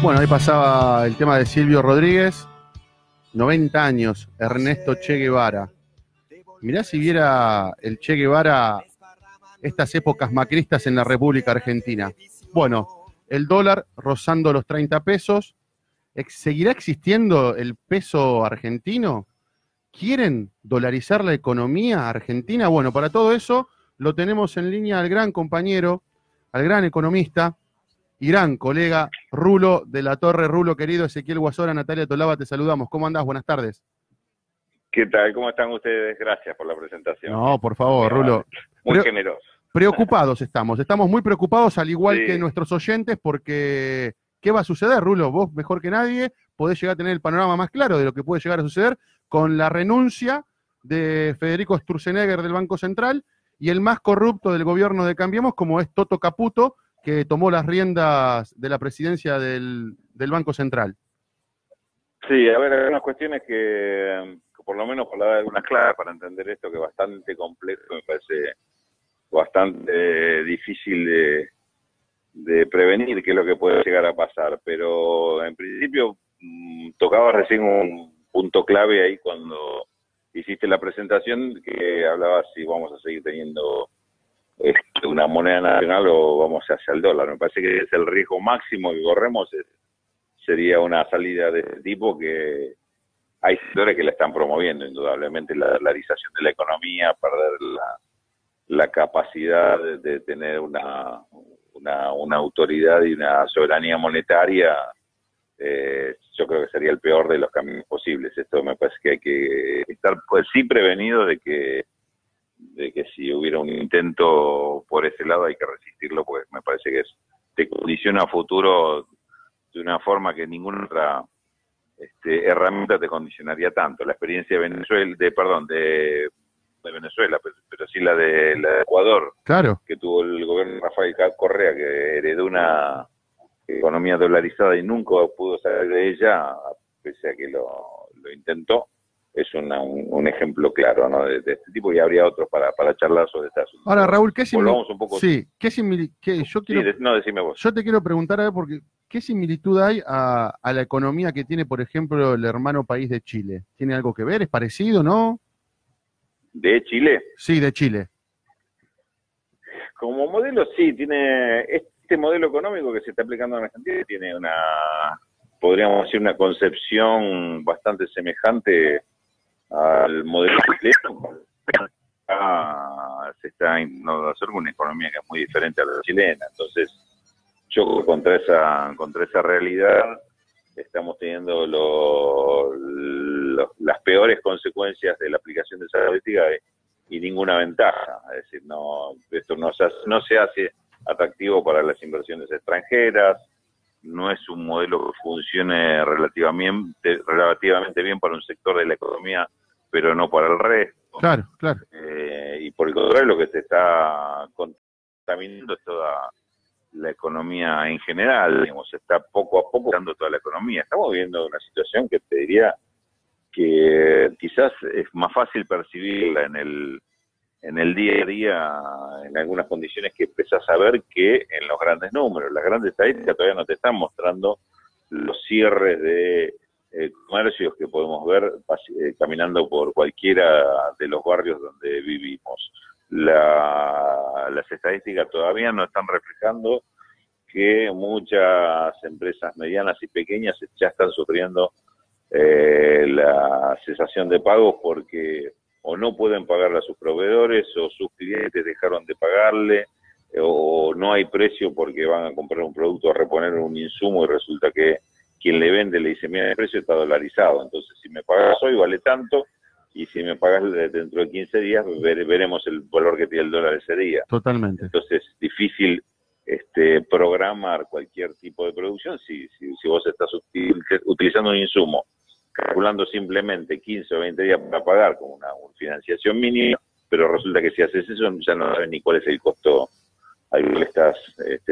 Bueno, ahí pasaba el tema de Silvio Rodríguez, 90 años, Ernesto Che Guevara. Mirá si viera el Che Guevara estas épocas macristas en la República Argentina. Bueno, el dólar rozando los 30 pesos. ¿Seguirá existiendo el peso argentino? ¿Quieren dolarizar la economía argentina? Bueno, para todo eso lo tenemos en línea al gran compañero, al gran economista y gran colega Rulo de la Torre. Rulo, querido, Ezequiel Guasora, Natalia Tolaba, te saludamos. ¿Cómo andás? Buenas tardes. ¿Qué tal? ¿Cómo están ustedes? Gracias por la presentación. No, por favor, Rulo. Muy generoso. Preocupados estamos muy preocupados, al igual Sí. que nuestros oyentes, porque ¿qué va a suceder, Rulo? Vos, mejor que nadie, podés llegar a tener el panorama más claro de lo que puede llegar a suceder con la renuncia de Federico Sturzenegger del Banco Central y el más corrupto del gobierno de Cambiemos, como es Toto Caputo, que tomó las riendas de la presidencia del Banco Central. Sí, a ver, hay unas cuestiones que por lo menos para dar algunas claves para entender esto, que es bastante complejo, me parece bastante difícil de prevenir qué es lo que puede llegar a pasar, pero en principio tocaba recién un punto clave ahí cuando hiciste la presentación, que hablaba si vamos a seguir teniendo una moneda nacional o vamos hacia el dólar. Me parece que es el riesgo máximo que corremos, sería una salida de este tipo, que hay sectores que la están promoviendo, indudablemente, la dolarización de la economía, perder la capacidad de tener una autoridad y una soberanía monetaria. Yo creo que sería el peor de los caminos posibles. Esto me parece que hay que estar pues sí prevenido de que si hubiera un intento por ese lado hay que resistirlo, pues me parece que te condiciona a futuro de una forma que ninguna otra herramienta te condicionaría tanto. La experiencia de Venezuela, de Venezuela, pero sí la de Ecuador, claro, que tuvo el gobierno de Rafael Correa, que heredó una economía dolarizada y nunca pudo salir de ella, pese a que lo intentó. Es un ejemplo claro, ¿no? de este tipo, y habría otros para charlar sobre este asunto. Ahora, Raúl, decime vos. Yo te quiero preguntar, a ver, porque ¿qué similitud hay a la economía que tiene, por ejemplo, el hermano país de Chile? ¿Tiene algo que ver? ¿Es parecido, no? ¿De Chile? Sí, de Chile. Como modelo, sí, tiene este modelo económico que se está aplicando en Argentina, tiene podríamos decir, una concepción bastante semejante al modelo chileno. Se está intentando hacer una economía que es muy diferente a la chilena. Entonces, yo contra esa realidad estamos teniendo las peores consecuencias de la aplicación de esa política y ninguna ventaja. Es decir, esto no se hace atractivo para las inversiones extranjeras, no es un modelo que funcione relativamente bien para un sector de la economía, pero no para el resto. Claro, claro. Y por el contrario, lo que se está contaminando es toda la economía en general. Digamos, se está poco a poco dando toda la economía. Estamos viviendo una situación que te diría que quizás es más fácil percibirla en el día a día, en algunas condiciones que empezás a ver, que en los grandes números. Las grandes estadísticas todavía no te están mostrando los cierres de comercios que podemos ver caminando por cualquiera de los barrios donde vivimos. Las estadísticas todavía no están reflejando que muchas empresas medianas y pequeñas ya están sufriendo la cesación de pagos porque o no pueden pagarle a sus proveedores, o sus clientes dejaron de pagarle, o no hay precio porque van a comprar un producto, a reponer un insumo y resulta que quien le vende le dice, mira, el precio está dolarizado, entonces si me pagas hoy vale tanto, y si me pagas dentro de 15 días veremos el valor que tiene el dólar ese día. Totalmente. Entonces es difícil programar cualquier tipo de producción si vos estás utilizando un insumo, calculando simplemente 15 o 20 días para pagar como una financiación mínima, pero resulta que si haces eso ya no sabes ni cuál es el costo al que le estás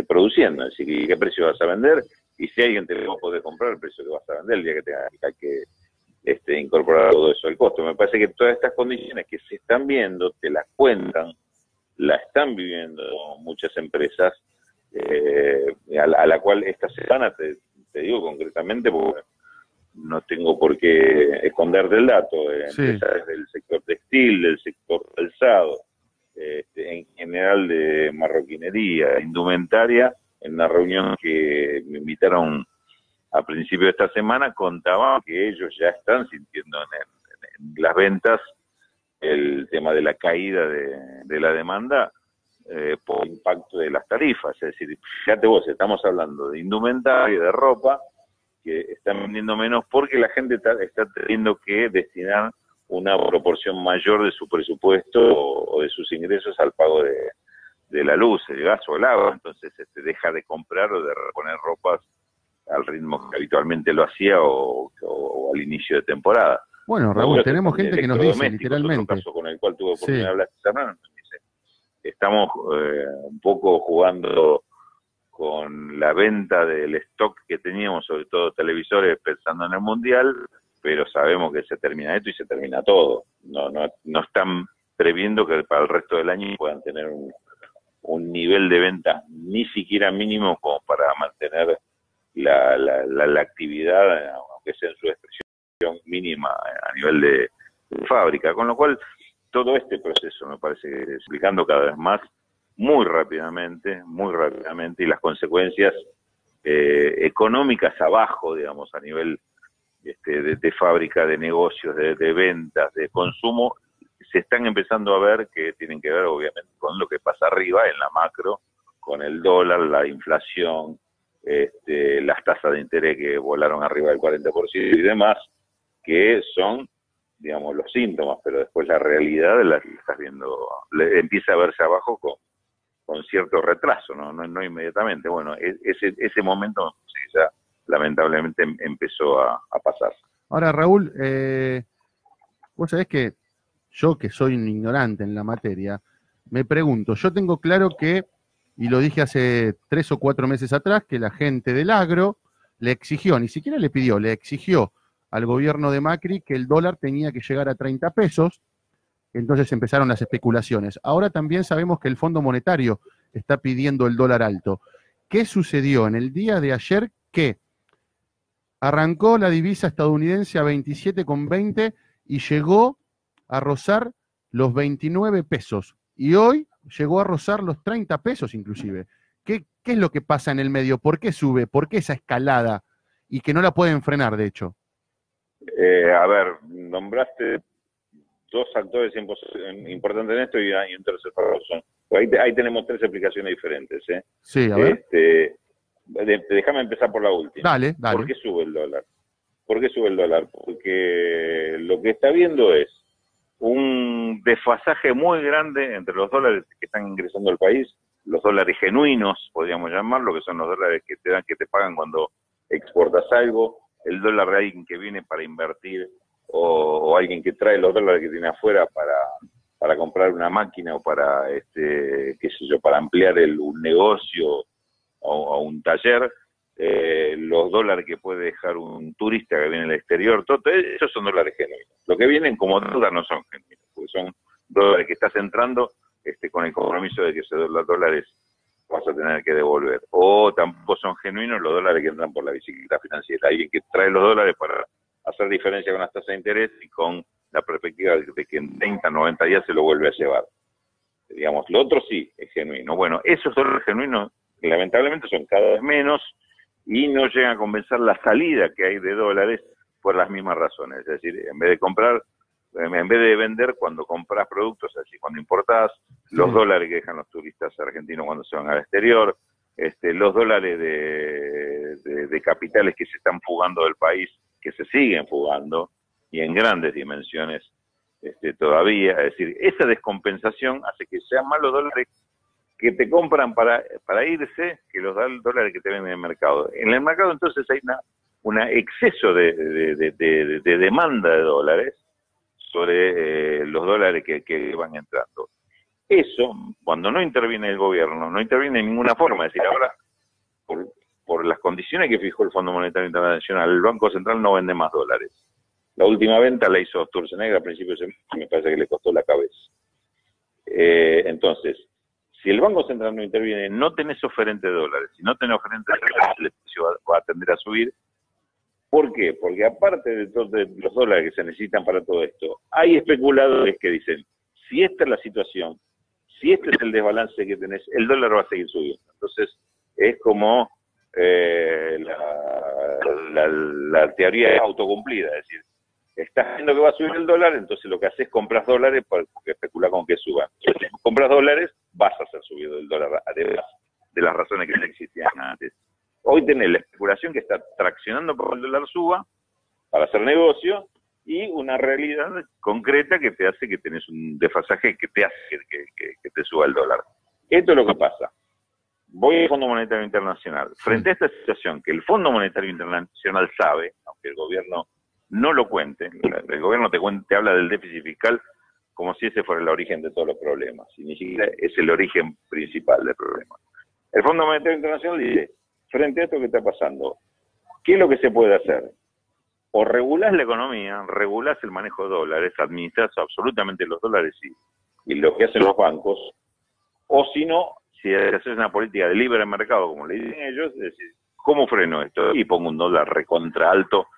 produciendo, es decir, qué precio vas a vender, y si alguien te lo va a poder comprar, el precio que vas a vender el día que tengas que incorporar todo eso al costo. Me parece que todas estas condiciones que se están viendo, te las cuentan, la están viviendo muchas empresas, a la cual esta semana te digo concretamente porque no tengo por qué esconderte el dato, Sí. empresas del sector textil, del sector calzado, en general de marroquinería, indumentaria, en una reunión que me invitaron a principio de esta semana, contaban que ellos ya están sintiendo en las ventas el tema de la caída de la demanda por impacto de las tarifas. Es decir, fíjate vos, estamos hablando de indumentaria, de ropa, que están vendiendo menos porque la gente está teniendo que destinar una proporción mayor de su presupuesto o de sus ingresos al pago de la luz, el gas o el agua. Entonces deja de comprar o de reponer ropas al ritmo que habitualmente lo hacía o al inicio de temporada. Bueno, Raúl, tenemos gente que nos dice, literalmente. Otro caso con el cual tuve oportunidad Sí. de hablar esta semana, dice, estamos un poco jugando con la venta del stock que teníamos, sobre todo televisores, pensando en el Mundial, pero sabemos que se termina esto y se termina todo. No están previendo que para el resto del año puedan tener un nivel de venta ni siquiera mínimo como para mantener la actividad, aunque sea en su expresión mínima a nivel de fábrica, con lo cual todo este proceso me parece que es explicando cada vez más muy rápidamente, y las consecuencias económicas abajo, digamos, a nivel de fábrica, de negocios, de ventas, de consumo, se están empezando a ver, que tienen que ver obviamente con lo que pasa arriba en la macro, con el dólar, la inflación, las tasas de interés que volaron arriba del 40% y demás, que son, digamos, los síntomas, pero después la realidad la estás viendo, empieza a verse abajo con cierto retraso, no inmediatamente. Bueno, ese momento sí, ya lamentablemente empezó a pasar. Ahora, Raúl, vos sabés que yo, que soy un ignorante en la materia, me pregunto, yo tengo claro que, y lo dije hace 3 o 4 meses atrás, que la gente del agro le exigió, ni siquiera le pidió, le exigió al gobierno de Macri que el dólar tenía que llegar a 30 pesos, entonces empezaron las especulaciones. Ahora también sabemos que el Fondo Monetario está pidiendo el dólar alto. ¿Qué sucedió en el día de ayer? Que arrancó la divisa estadounidense a 27,20 y llegó a rozar los 29 pesos. Y hoy llegó a rozar los 30 pesos inclusive. ¿Qué es lo que pasa en el medio? ¿Por qué sube? ¿Por qué esa escalada? Y que no la pueden frenar, de hecho. A ver, nombraste dos actores importantes en esto y un tercer para razón. Ahí tenemos 3 explicaciones diferentes. Sí, a ver. Déjame empezar por la última. Dale. ¿Por qué sube el dólar? Porque lo que está viendo es un desfasaje muy grande entre los dólares que están ingresando al país, los dólares genuinos, podríamos llamarlo, que son los dólares que te pagan cuando exportas algo, el dólar de alguien que viene para invertir o alguien que trae los dólares que tiene afuera para comprar una máquina o para, qué sé yo, para ampliar un negocio o un taller, los dólares que puede dejar un turista que viene del exterior, todo esos son dólares genuinos. Lo que vienen como dólares no son genuinos, porque son dólares que estás entrando con el compromiso de que esos dólares vas a tener que devolver. O tampoco son genuinos los dólares que entran por la bicicleta financiera. Alguien que trae los dólares para hacer diferencia con las tasas de interés y con la perspectiva de que en 30, 90 días se lo vuelve a llevar. Digamos, lo otro sí es genuino. Bueno, esos dólares genuinos lamentablemente son cada vez menos y no llegan a compensar la salida que hay de dólares por las mismas razones. Es decir, en vez de vender cuando compras productos, es decir, cuando importás, los dólares que dejan los turistas argentinos cuando se van al exterior, los dólares de capitales que se están fugando del país, que se siguen fugando, y en grandes dimensiones todavía. Es decir, esa descompensación hace que sean más los dólares que te compran para irse que los dólares que te venden en el mercado. En el mercado entonces hay un exceso de demanda de dólares sobre los dólares que van entrando. Eso, cuando no interviene el gobierno, no interviene de ninguna forma. Es decir, ahora, por las condiciones que fijó el Fondo Monetario Internacional, el Banco Central no vende más dólares. La última venta la hizo Sturzenegger a principios de semana, me parece que le costó la cabeza. Entonces, si el Banco Central no interviene, no tenés oferente de dólares. Si no tenés oferente de dólares, precio va a tender a subir. ¿Por qué? Porque aparte de los dólares que se necesitan para todo esto, hay especuladores que dicen, si esta es la situación, si este es el desbalance que tenés, el dólar va a seguir subiendo. Entonces, es como la teoría autocumplida, es decir, estás viendo que va a subir el dólar, entonces lo que haces es compras dólares porque especula con que suban. Entonces, si compras dólares, vas a hacer subido el dólar, además de las razones que no existían antes. Hoy tenés la especulación que está traccionando por el dólar suba para hacer negocio y una realidad concreta que te hace que tenés un desfasaje que te hace que te suba el dólar. Esto es lo que pasa. Voy al Fondo Monetario Internacional. Frente a esta situación que el Fondo Monetario Internacional sabe, aunque el gobierno no lo cuente, el gobierno te habla del déficit fiscal como si ese fuera el origen de todos los problemas, y ni siquiera es el origen principal del problema. El Fondo Monetario Internacional dice, frente a esto que está pasando, ¿qué es lo que se puede hacer? O regulás la economía, regulás el manejo de dólares, administrás absolutamente los dólares y lo que hacen los bancos, o si no, si haces una política de libre mercado, como le dicen ellos, es decir, ¿cómo freno esto? Y pongo un dólar recontra alto,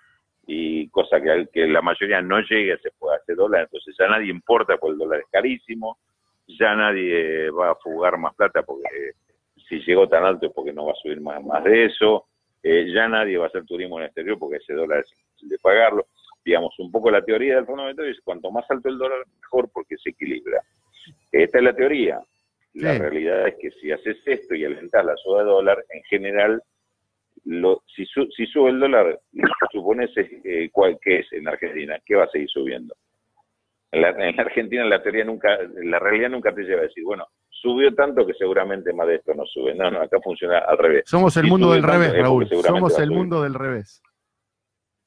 y cosa que la mayoría no llegue a ese dólar, entonces ya nadie importa porque el dólar es carísimo, ya nadie va a fugar más plata porque si llegó tan alto es porque no va a subir más de eso, ya nadie va a hacer turismo en el exterior porque ese dólar es difícil de pagarlo. Digamos, un poco la teoría del Fondo Monetario es cuanto más alto el dólar, mejor porque se equilibra. Esta es la teoría. La realidad es que si haces esto y alentás la suba de dólar, en general, si sube el dólar, supones que es en Argentina, que va a seguir subiendo. En la Argentina la realidad nunca te lleva a decir, bueno, subió tanto que seguramente más de esto no sube. No, acá funciona al revés. Somos el mundo del revés, Raúl. Somos el mundo del revés.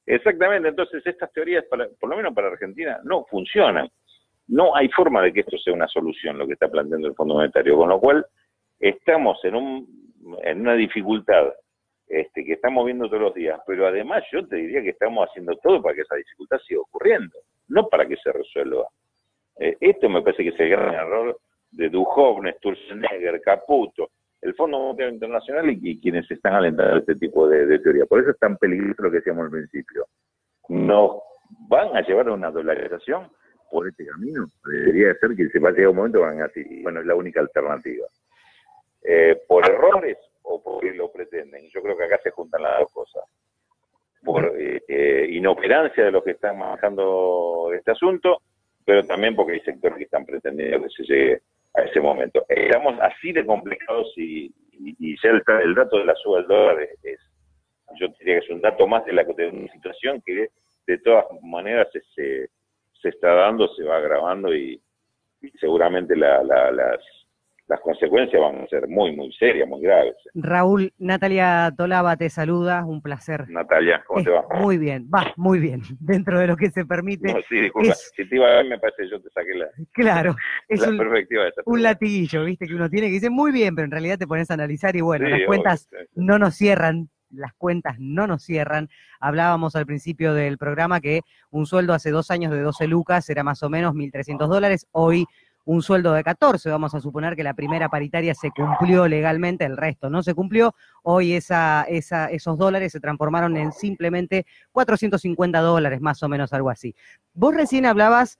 Exactamente, entonces estas teorías, por lo menos para Argentina, no funcionan. No hay forma de que esto sea una solución, lo que está planteando el Fondo Monetario, con lo cual estamos en una dificultad que estamos viendo todos los días, pero además yo te diría que estamos haciendo todo para que esa dificultad siga ocurriendo, no para que se resuelva. Esto me parece que es el gran error de Duhovne, Sturzenegger, Caputo, el Fondo Monetario Internacional y quienes están alentando este tipo de teoría. Por eso es tan peligroso lo que decíamos al principio. Nos van a llevar a una dolarización por este camino. Debería ser que se va a llegar un momento van a decir, bueno, es la única alternativa. Por errores o porque lo pretenden. Yo creo que acá se juntan las dos cosas. Por inoperancia de los que están manejando este asunto, pero también porque hay sectores que están pretendiendo que se llegue a ese momento. Estamos así de complicados y ya el dato de la suba del dólar yo diría que es un dato más de una situación que de todas maneras se está dando, se va agravando y seguramente las consecuencias van a ser muy, muy serias, muy graves. Raúl, Natalia Tolaba te saluda, un placer. Natalia, ¿cómo te va? Muy bien, muy bien, dentro de lo que se permite. No, sí, disculpa, si te iba a ver me parece que yo te saqué claro, es perspectiva de esa un latiguillo, viste, que uno tiene que dice muy bien, pero en realidad te pones a analizar y bueno, sí, las cuentas obvio, sí. no nos cierran. Las cuentas no nos cierran. Hablábamos al principio del programa que un sueldo hace 2 años de 12 lucas era más o menos $1.300. Hoy un sueldo de 14, vamos a suponer que la primera paritaria se cumplió legalmente, el resto no se cumplió. Hoy esos dólares se transformaron en simplemente $450, más o menos, algo así. Vos recién hablabas,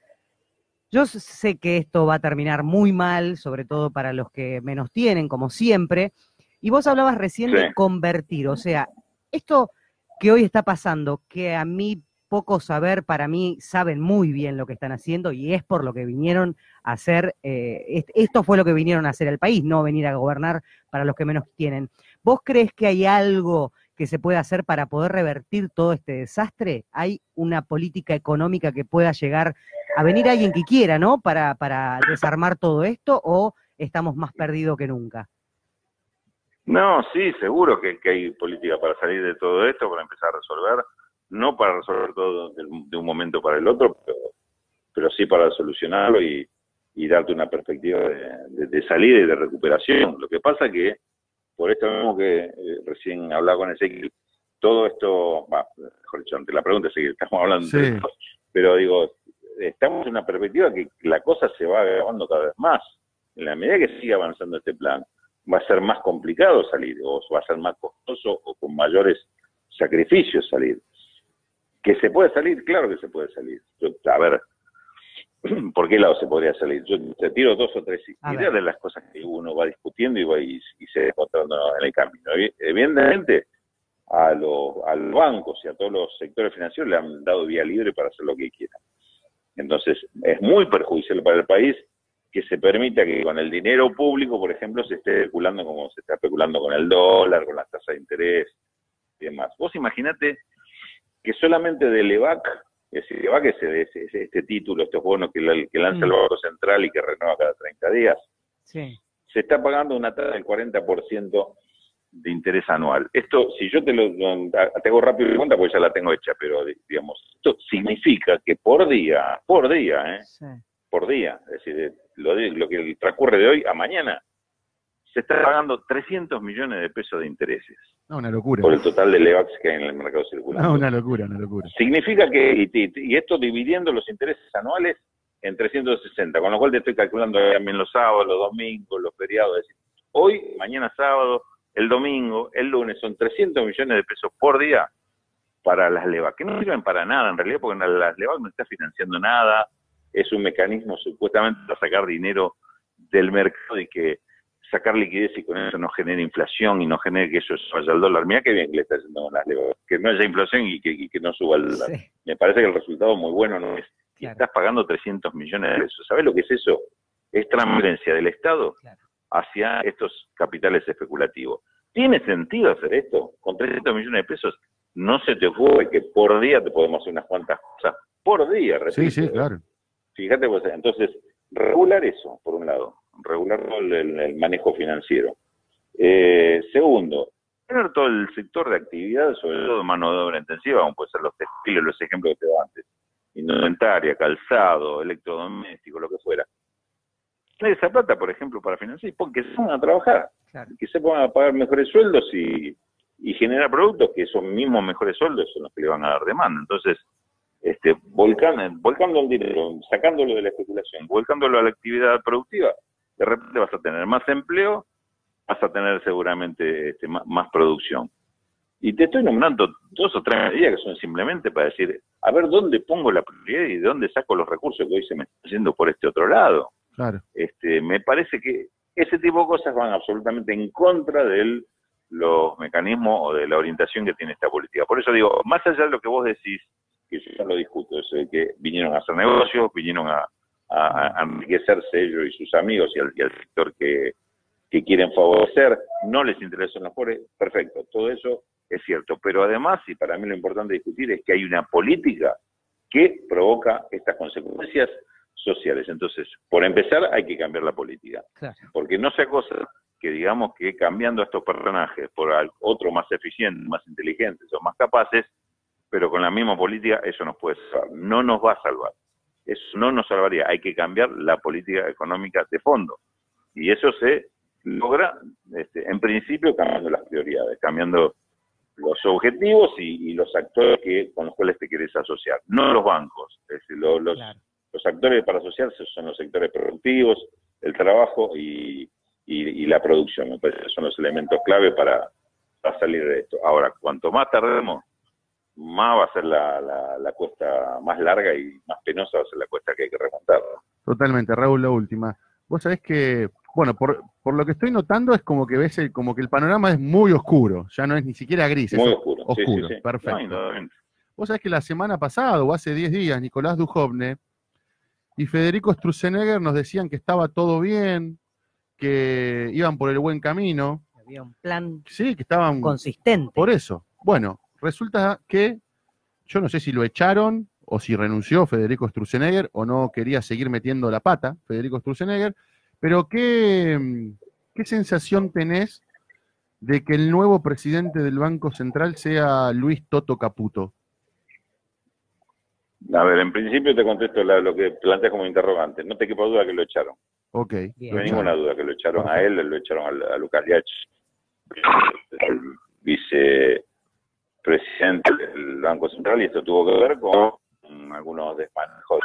yo sé que esto va a terminar muy mal, sobre todo para los que menos tienen, como siempre. Y vos hablabas recién de convertir, o sea, esto que hoy está pasando, que a mí poco saber, para mí saben muy bien lo que están haciendo y es por lo que vinieron a hacer, esto fue lo que vinieron a hacer al país, no venir a gobernar para los que menos tienen. ¿Vos crees que hay algo que se pueda hacer para poder revertir todo este desastre? ¿Hay una política económica que pueda llegar a venir alguien que quiera, ¿no? Para desarmar todo esto, ¿o estamos más perdidos que nunca? No, sí, seguro que hay política para salir de todo esto, para empezar a resolver, no para resolver todo de un momento para el otro, pero sí para solucionarlo y darte una perspectiva de salida y de recuperación. Lo que pasa que, por esto mismo que recién hablaba con Ezequiel, todo esto, mejor dicho, ante la pregunta Ezequiel, estamos hablando de esto, pero digo, estamos en una perspectiva que la cosa se va agravando cada vez más. En la medida que siga avanzando este plan, va a ser más complicado salir, o va a ser más costoso, o con mayores sacrificios salir. ¿Que se puede salir? Claro que se puede salir. A ver, ¿por qué lado se podría salir? Yo te tiro 2 o 3 ideas de las cosas que uno va discutiendo y se va encontrando en el camino. Evidentemente, a los bancos y a todos los sectores financieros le han dado vía libre para hacer lo que quieran. Entonces, es muy perjudicial para el país que se permita que con el dinero público, por ejemplo, se esté especulando como se está especulando con el dólar, con las tasas de interés y demás. Vos imaginate que solamente del EVAC, es decir, EVAC es este título, estos bonos que lanza el Banco Central y que renueva cada 30 días, se está pagando una tasa del 40% de interés anual. Esto, si yo te hago rápido la cuenta, porque ya la tengo hecha, pero digamos, esto significa que por día, por día, es decir, lo que transcurre de hoy a mañana, se está pagando 300 millones de pesos de intereses. No, una locura. Por el total de LEVAX que hay en el mercado circulante. No, una locura, una locura. Significa que, y esto dividiendo los intereses anuales en 360, con lo cual te estoy calculando también los sábados, los domingos, los feriados. Es decir, hoy, mañana sábado, el domingo, el lunes, son 300 millones de pesos por día para las LEVAC, que no sirven para nada en realidad, porque las LEVAC no está financiando nada, es un mecanismo supuestamente para sacar dinero del mercado y que sacar liquidez y con eso no genere inflación y no genere que eso vaya al dólar. Mirá qué bien que le está haciendo con las LEVAC, que no haya inflación y que no suba el dólar. Me parece que el resultado muy bueno no es. Y estás pagando 300 millones de pesos. ¿Sabés lo que es eso? Es transferencia del Estado hacia estos capitales especulativos. ¿Tiene sentido hacer esto? Con 300 millones de pesos, no se te ocurre que por día te podemos hacer unas cuantas cosas. Por día, repito. Sí, claro. Fíjate, pues, entonces, regular eso, por un lado. Regular todo el manejo financiero. Segundo, tener todo el sector de actividad, sobre todo mano de obra intensiva, como puede ser los textiles, los ejemplos que te daba antes, indumentaria, calzado, electrodoméstico, lo que fuera. Tener esa plata, por ejemplo, para financiar, porque se pongan a trabajar, que se pongan a pagar mejores sueldos y generar productos que esos mismos mejores sueldos son los que le van a dar demanda. Entonces, volcando el dinero, sacándolo de la especulación, volcándolo a la actividad productiva, de repente vas a tener más empleo, vas a tener seguramente más producción. Y te estoy nombrando 2 o 3 medidas que son simplemente para decir, a ver dónde pongo la prioridad y de dónde saco los recursos que hoy se me están haciendo por este otro lado. Claro. Me parece que ese tipo de cosas van absolutamente en contra de los mecanismos o de la orientación que tiene esta política. Por eso digo, más allá de lo que vos decís, que yo ya lo discuto, eso de que vinieron a hacer negocios, vinieron a enriquecerse ellos y sus amigos y al sector que quieren favorecer, no les interesan los pobres, perfecto, todo eso es cierto. Pero además, y para mí lo importante discutir, es que hay una política que provoca estas consecuencias sociales. Entonces, por empezar, hay que cambiar la política. Claro. Porque no sea cosa que digamos que cambiando a estos personajes por otro más eficiente, más inteligentes o más capaces, pero con la misma política, eso nos puede salvar. No nos va a salvar. Eso no nos salvaría. Hay que cambiar la política económica de fondo. Y eso se logra, en principio, cambiando las prioridades, cambiando los objetivos y los actores con los cuales te querés asociar. No los bancos. Es decir, los actores para asociarse son los sectores productivos, el trabajo y la producción. Me parece que son los elementos clave para salir de esto. Ahora, cuanto más tardemos, más va a ser la cuesta más larga y más penosa va a ser la cuesta que hay que remontar. Totalmente, Raúl, la última. Vos sabés que, bueno, por lo que estoy notando es como que ves como que el panorama es muy oscuro, ya no es ni siquiera gris, muy es oscuro. Oscuro, sí. Perfecto. No, Vos sabés que la semana pasada, o hace 10 días, Nicolás Dujovne y Federico Sturzenegger nos decían que estaba todo bien, que iban por el buen camino. Había un plan que estaban consistente. Por eso. Bueno, resulta que yo no sé si lo echaron o si renunció Federico Sturzenegger o no quería seguir metiendo la pata Federico Sturzenegger, pero ¿qué sensación tenés de que el nuevo presidente del Banco Central sea Luis Toto Caputo? A ver, en principio te contesto lo que planteas como interrogante. No te quepa duda que lo echaron. Ok. No hay ninguna duda que lo echaron. Perfecto. A él, lo echaron a Lucas Liach, el vicepresidente del Banco Central, y esto tuvo que ver con algunos desmanejos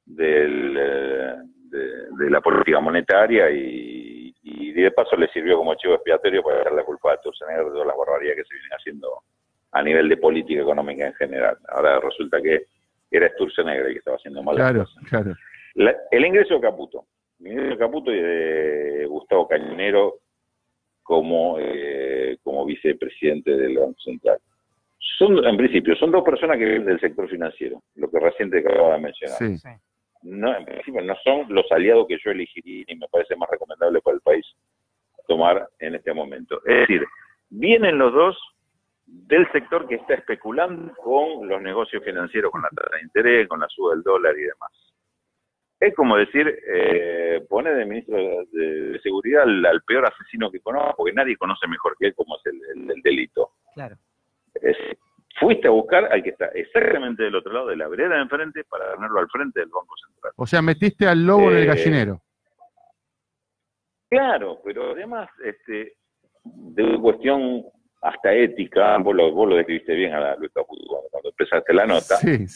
de la política monetaria y y de paso le sirvió como chivo expiatorio para echar la culpa a Sturzenegger de todas las barbaridades que se vienen haciendo a nivel de política económica en general. Ahora resulta que era Sturzenegger el que estaba haciendo mal. Claro, claro. El ingreso de Caputo. El ingreso de Caputo y de Gustavo Cañonero como vicepresidente del Banco Central. En principio, son dos personas que viven del sector financiero, lo que recién te acababa de mencionar. Sí. No, en principio no son los aliados que yo elegiría y me parece más recomendable para el país tomar en este momento. Es decir, vienen los dos del sector que está especulando con los negocios financieros, con la tasa de interés, con la suba del dólar y demás. Es como decir, pone de ministro de Seguridad al peor asesino que conozco, porque nadie conoce mejor que él cómo es el delito. Claro. Fuiste a buscar al que está exactamente del otro lado de la vereda de enfrente para ponerlo al frente del Banco Central. O sea, metiste al lobo en el gallinero. Claro, pero además, de una cuestión hasta ética, vos lo describiste bien a Luis Caputo cuando empezaste la nota, Sí.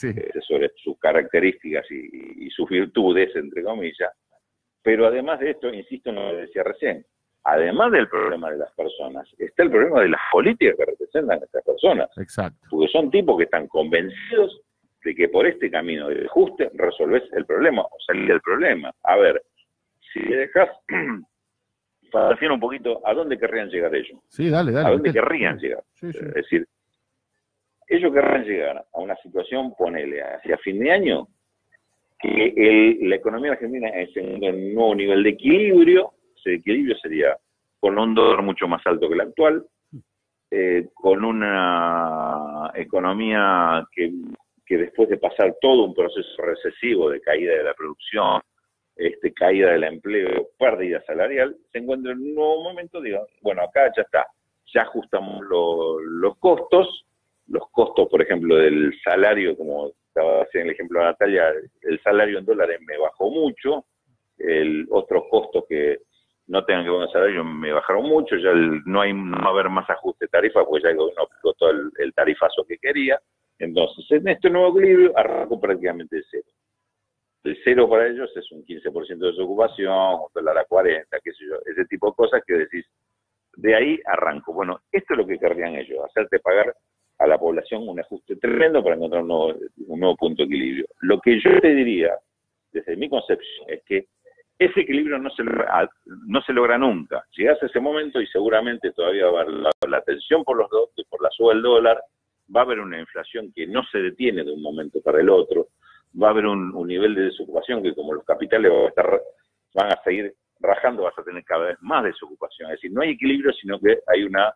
sobre sus características y sus virtudes, entre comillas, pero además de esto, insisto en lo que decía recién, además del problema de las personas, está el problema de las políticas que representan a estas personas. Exacto. Porque son tipos que están convencidos de que por este camino de ajuste resolvés el problema o salís del problema. A ver, si le dejás fantasear un poquito a dónde querrían llegar ellos. Sí, dale. ¿A dónde querrían llegar? Sí. Es decir, ellos querrán llegar a una situación, ponele, hacia fin de año, que la economía argentina es en un nuevo nivel de equilibrio. Ese equilibrio sería con un dólar mucho más alto que el actual, con una economía que después de pasar todo un proceso recesivo de caída de la producción, caída del empleo, pérdida salarial, se encuentra en un nuevo momento, digo, bueno, acá ya está, ya ajustamos los costos, por ejemplo, del salario, como estaba haciendo el ejemplo de Natalia, el salario en dólares me bajó mucho, otros costos que no tengan que ver con el salario me bajaron mucho, ya no va a haber más ajuste de tarifa, porque ya el gobierno aplicó todo el tarifazo que quería. Entonces, en este nuevo equilibrio arrancó prácticamente de cero. El cero para ellos es un 15% de desocupación, un dólar a 40, qué sé yo, ese tipo de cosas que decís, de ahí arranco. Bueno, esto es lo que querrían ellos, hacerte pagar a la población un ajuste tremendo para encontrar un nuevo punto de equilibrio. Lo que yo te diría, desde mi concepción, es que ese equilibrio no se logra nunca. Llegás a ese momento y seguramente todavía va a haber la tensión por la suba del dólar, va a haber una inflación que no se detiene de un momento para el otro, va a haber un nivel de desocupación que como los capitales van a seguir rajando, vas a tener cada vez más desocupación. Es decir, no hay equilibrio, sino que hay una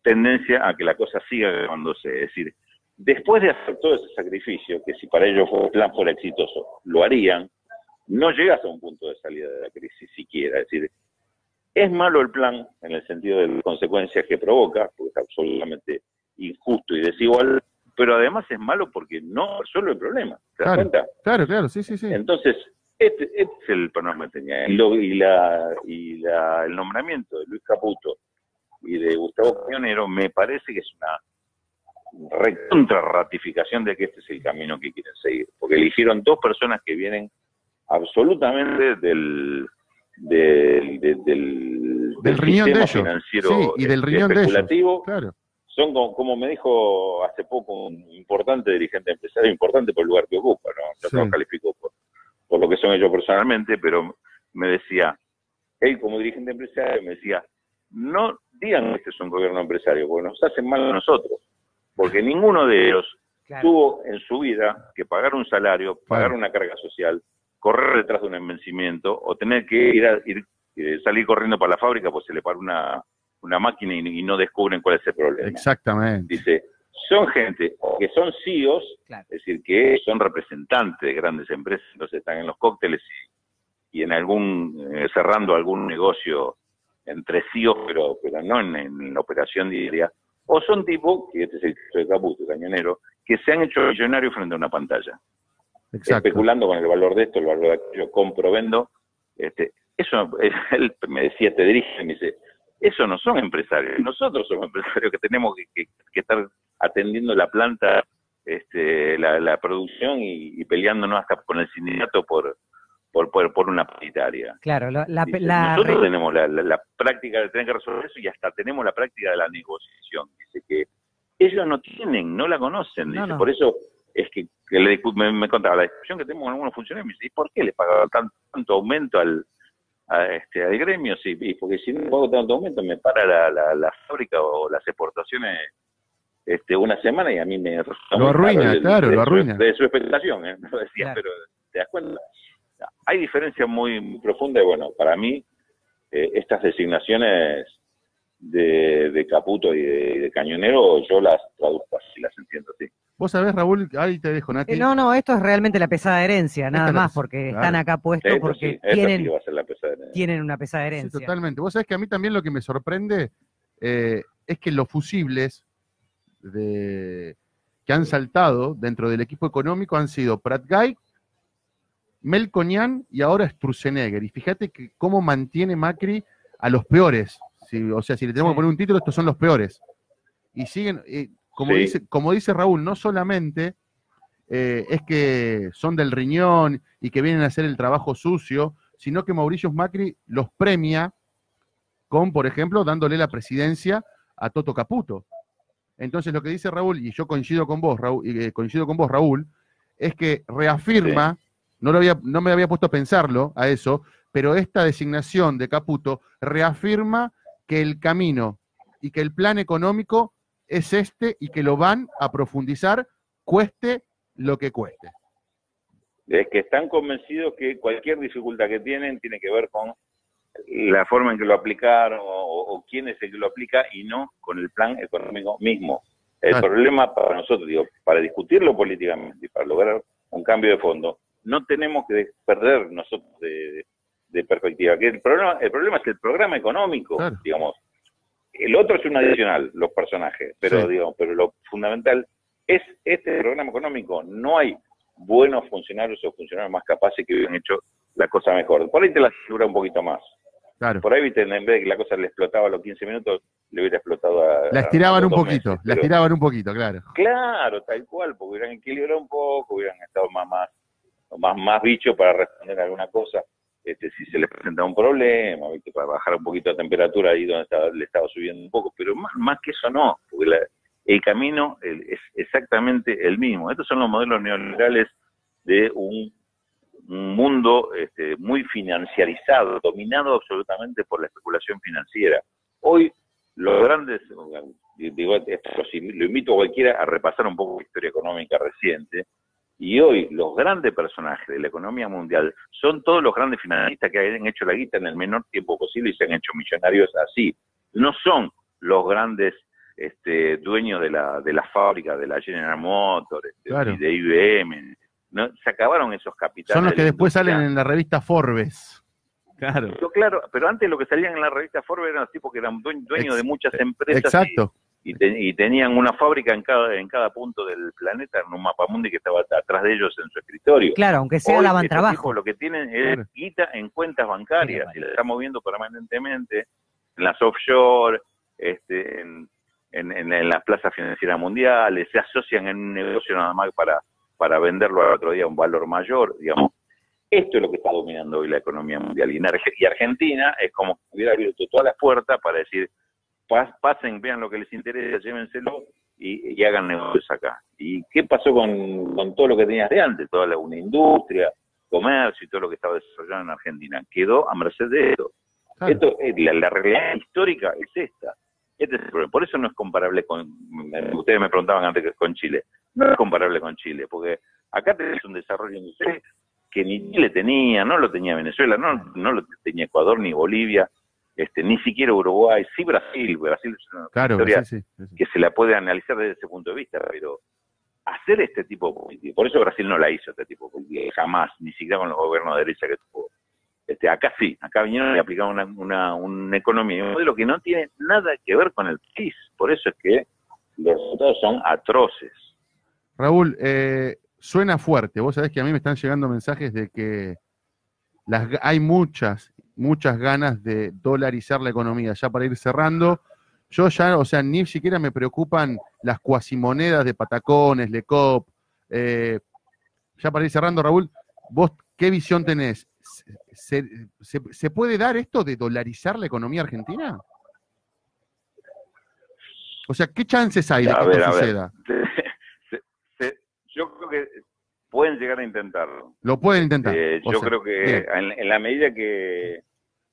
tendencia a que la cosa siga agravándose. Es decir, después de hacer todo ese sacrificio, que si para ellos el plan fuera exitoso, lo harían, no llegas a un punto de salida de la crisis siquiera. Es decir, es malo el plan en el sentido de las consecuencias que provoca, porque es absolutamente injusto y desigual, pero además es malo porque no resuelve el problema. ¿Te das cuenta? Claro, sí. Entonces, este es el panorama que tenía. El nombramiento de Luis Caputo y de Gustavo Cañonero me parece que es una recontrarratificación de que este es el camino que quieren seguir, porque eligieron dos personas que vienen absolutamente del riñón de ellos, financiero, sí, y del riñón de especulativo. ellos, claro. Son como me dijo hace poco un importante dirigente empresario, importante por el lugar que ocupa, ¿no? Yo no califico por lo que son ellos personalmente, pero me decía, él como dirigente empresario me decía, no digan que este es un gobierno empresario, porque nos hacen mal a nosotros, porque ninguno de ellos tuvo en su vida que pagar un salario, pagar una carga social, correr detrás de un vencimiento o tener que salir corriendo para la fábrica porque se le para una máquina y no descubren cuál es el problema. Exactamente. Dice, son gente que son CEOs, es decir, que son representantes de grandes empresas, entonces están en los cócteles y en cerrando algún negocio entre CEOs, pero no en la operación diaria, o son tipos, que este es el caso de Caputo, Cañonero, que se han hecho millonarios frente a una pantalla. Exacto. Especulando con el valor de esto, el valor de aquello, compro, vendo. Eso, él me decía, te dirige, me dice, eso no son empresarios, nosotros somos empresarios que tenemos que estar atendiendo la planta, la producción y peleándonos hasta con el sindicato por por una paritaria. Claro, Dice, nosotros tenemos la práctica de tener que resolver eso y hasta tenemos la práctica de la negociación. Dice que ellos no la conocen. Dice, No. por eso es que me contaba la discusión que tenemos con algunos funcionarios. Me dice, ¿y por qué le pagaban tanto aumento al gremio? Sí, y porque si no pago tanto aumento me para la fábrica o las exportaciones una semana y a mí me lo arruina, lo arruina. De su expectación, no lo decía, Claro. pero ¿te das cuenta? Hay diferencias muy, muy profundas y bueno, para mí estas designaciones de Caputo y de Cañonero yo las traduzco así, las entiendo así. Vos sabés, Raúl, ahí te dejo, Nati. No, esto es realmente la pesada herencia, nada más, porque claro, están acá puestos Esto porque sí, esto sí va a ser la pesada herencia. tienen una pesada Sí, herencia. totalmente. Vos sabés que a mí también lo que me sorprende es que los fusibles que han saltado dentro del equipo económico han sido Pratgay, Melconian y ahora Sturzenegger. Y fíjate que cómo mantiene Macri a los peores. O sea, si le tenemos que poner un título, estos son los peores. Y siguen, como dice Raúl, no solamente es que son del riñón y que vienen a hacer el trabajo sucio, sino que Mauricio Macri los premia con, por ejemplo, dándole la presidencia a Toto Caputo. Entonces lo que dice Raúl, y yo coincido con vos, Raúl, es que reafirma, no me había puesto a pensarlo a eso, pero esta designación de Caputo reafirma que el camino y que el plan económico es y que lo van a profundizar, cueste lo que cueste. Es que están convencidos que cualquier dificultad que tienen tiene que ver con la forma en que lo aplicaron o quién es el que lo aplica y no con el plan económico mismo. El problema para nosotros, para discutirlo políticamente y para lograr un cambio de fondo, no tenemos que perder nosotros de perspectiva. Que el problema es el programa económico, digamos. El otro es un adicional, los personajes, pero pero lo fundamental es este programa económico. No hay buenos funcionarios o funcionarios más capaces que hubieran hecho la cosa mejor. Por ahí te la asegura un poquito más. Claro. Por ahí, viste, en vez de que la cosa le explotaba a los 15 minutos, le hubiera explotado la estiraban un poquito, claro. Claro, tal cual, porque hubieran equilibrado un poco, hubieran estado más bichos para responder a alguna cosa. Si se les presenta un problema, ¿viste? Para bajar un poquito la temperatura ahí donde le estaba subiendo un poco, pero más que eso no, porque el camino es exactamente el mismo. Estos son los modelos neoliberales de un mundo muy financiarizado, dominado absolutamente por la especulación financiera. Hoy los grandes, lo invito a cualquiera a repasar un poco la historia económica reciente, y hoy los grandes personajes de la economía mundial son todos los grandes financistas que han hecho la guita en el menor tiempo posible y se han hecho millonarios así. No son los grandes dueños de la fábrica de la General Motors, y de IBM. ¿No? Se acabaron esos capitales. Son los que después salen en la revista Forbes. Claro. Pero antes lo que salían en la revista Forbes eran los tipos que eran dueños de muchas empresas. Exacto. Y tenían una fábrica en cada punto del planeta, en un mapamundi que estaba atrás de ellos en su escritorio. Claro, aunque sea hoy, daban trabajo. Lo que tienen es guita en cuentas bancarias, y la están moviendo permanentemente en las offshore, en las plazas financieras mundiales, se asocian en un negocio nada más para venderlo al otro día a un valor mayor, digamos. Esto es lo que está dominando hoy la economía mundial. Y Argentina es como si hubiera abierto todas las puertas para decir, pasen, vean lo que les interesa, llévenselo y hagan negocios acá. ¿Y qué pasó con todo lo que tenías de antes? Toda una industria, comercio y todo lo que estaba desarrollado en Argentina. Quedó a merced de esto. Claro. Esto la realidad histórica es esta. Este es el problema. Por eso no es comparable ustedes me preguntaban antes que con Chile. No es comparable con Chile, porque acá tenés un desarrollo industrial que ni Chile tenía, no lo tenía Venezuela, no lo tenía Ecuador ni Bolivia, ni siquiera Uruguay, sí Brasil es una historia que se la puede analizar desde ese punto de vista, pero hacer este tipo de política, por eso Brasil no la hizo este tipo de política, jamás, ni siquiera con los gobiernos de derecha que tuvo. Acá sí, acá vinieron y aplicaron una economía, un modelo que no tiene nada que ver con el país, por eso es que los resultados son atroces. Raúl, suena fuerte, vos sabés que a mí me están llegando mensajes de que hay muchas ganas de dolarizar la economía, ya para ir cerrando. Yo ya, o sea, ni siquiera me preocupan las cuasimonedas de Patacones, Lecop. Ya para ir cerrando, Raúl, ¿vos qué visión tenés? ¿se puede dar esto de dolarizar la economía argentina? O sea, ¿qué chances hay de que esto suceda? Yo creo que pueden llegar a intentarlo. Lo pueden intentar. Yo creo que en la medida que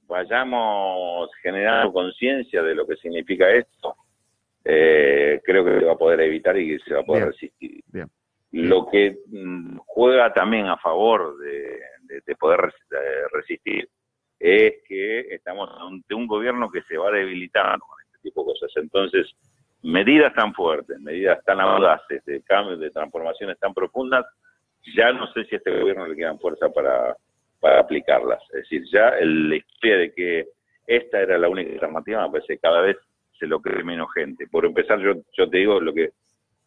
vayamos generando conciencia de lo que significa esto, creo que se va a poder evitar y se va a poder resistir. Bien. Lo que juega también a favor de poder resistir es que estamos ante un gobierno que se va debilitando con este tipo de cosas. Entonces, medidas tan fuertes, medidas tan audaces, de cambios, de transformaciones tan profundas, ya no sé si a este gobierno le quedan fuerza para aplicarlas. Es decir, ya la historia de que esta era la única alternativa, me parece que cada vez se lo cree menos gente. Por empezar, yo te digo lo que,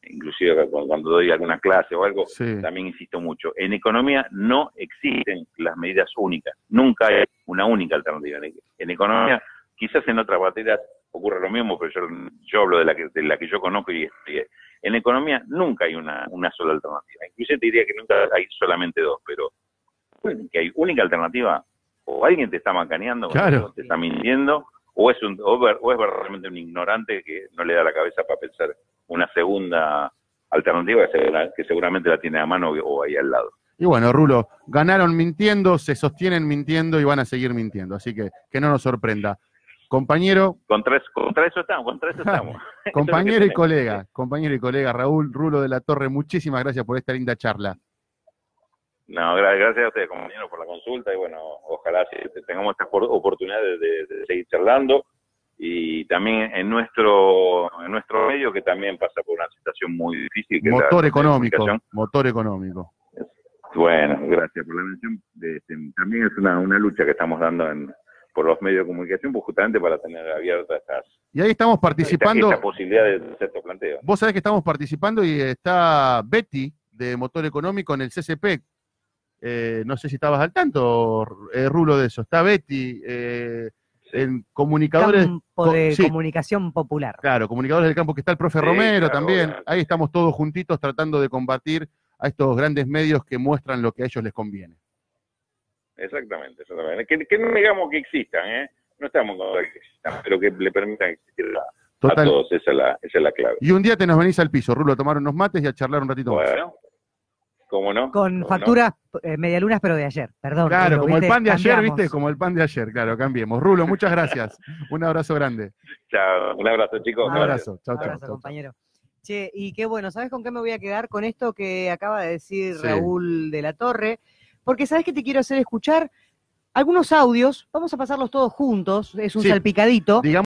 inclusive cuando doy alguna clase o algo, también insisto mucho. En economía no existen las medidas únicas. Nunca hay una única alternativa. En economía, quizás en otras materias ocurre lo mismo, pero yo hablo de la que yo conozco y estudié. En economía nunca hay una sola alternativa. Incluso te diría que nunca hay solamente dos, pero que hay única alternativa, o alguien te está macaneando, claro, te está mintiendo, o es realmente un ignorante que no le da la cabeza para pensar una segunda alternativa que seguramente la tiene a mano o ahí al lado. Y bueno, Rulo, ganaron mintiendo, se sostienen mintiendo y van a seguir mintiendo, así que no nos sorprenda. Compañero... Contra eso estamos. compañero y colega Raúl Rulo de la Torre, muchísimas gracias por esta linda charla. No, gracias a ustedes, compañeros, por la consulta y bueno, ojalá tengamos esta oportunidad de seguir charlando y también en nuestro medio que también pasa por una situación muy difícil. Que motor económico. Bueno, gracias por la mención. También es una lucha que estamos dando por los medios de comunicación, pues justamente para tener abiertas estas... Y ahí estamos participando... Esta posibilidad de hacer estos planteos. Vos sabés que estamos participando y está Betty, de Motor Económico, en el CCP. No sé si estabas al tanto, Rulo, de eso. Está Betty, en comunicadores... Campo de comunicación popular. Claro, comunicadores del campo, que está el profe Romero también. Claro. Ahí estamos todos juntitos tratando de combatir a estos grandes medios que muestran lo que a ellos les conviene. Exactamente. Que no digamos que existan, no estamos con que existan, pero que le permitan existir a todos, esa es la clave. Y un día te nos venís al piso, Rulo, a tomar unos mates y a charlar un ratito más. ¿Cómo no? Con facturas medialunas, pero de ayer, perdón. Claro, Rulo, como el pan de ayer, cambiamos. ¿viste? Como el pan de ayer, claro, cambiemos. Rulo, muchas gracias. Un abrazo grande. Chao, un abrazo, chicos. Un abrazo, chao, chao, compañero. Che, y qué bueno, ¿sabes con qué me voy a quedar? Con esto que acaba de decir Raúl de la Torre, porque ¿sabes qué te quiero hacer escuchar? Algunos audios, vamos a pasarlos todos juntos, es un salpicadito. Digamos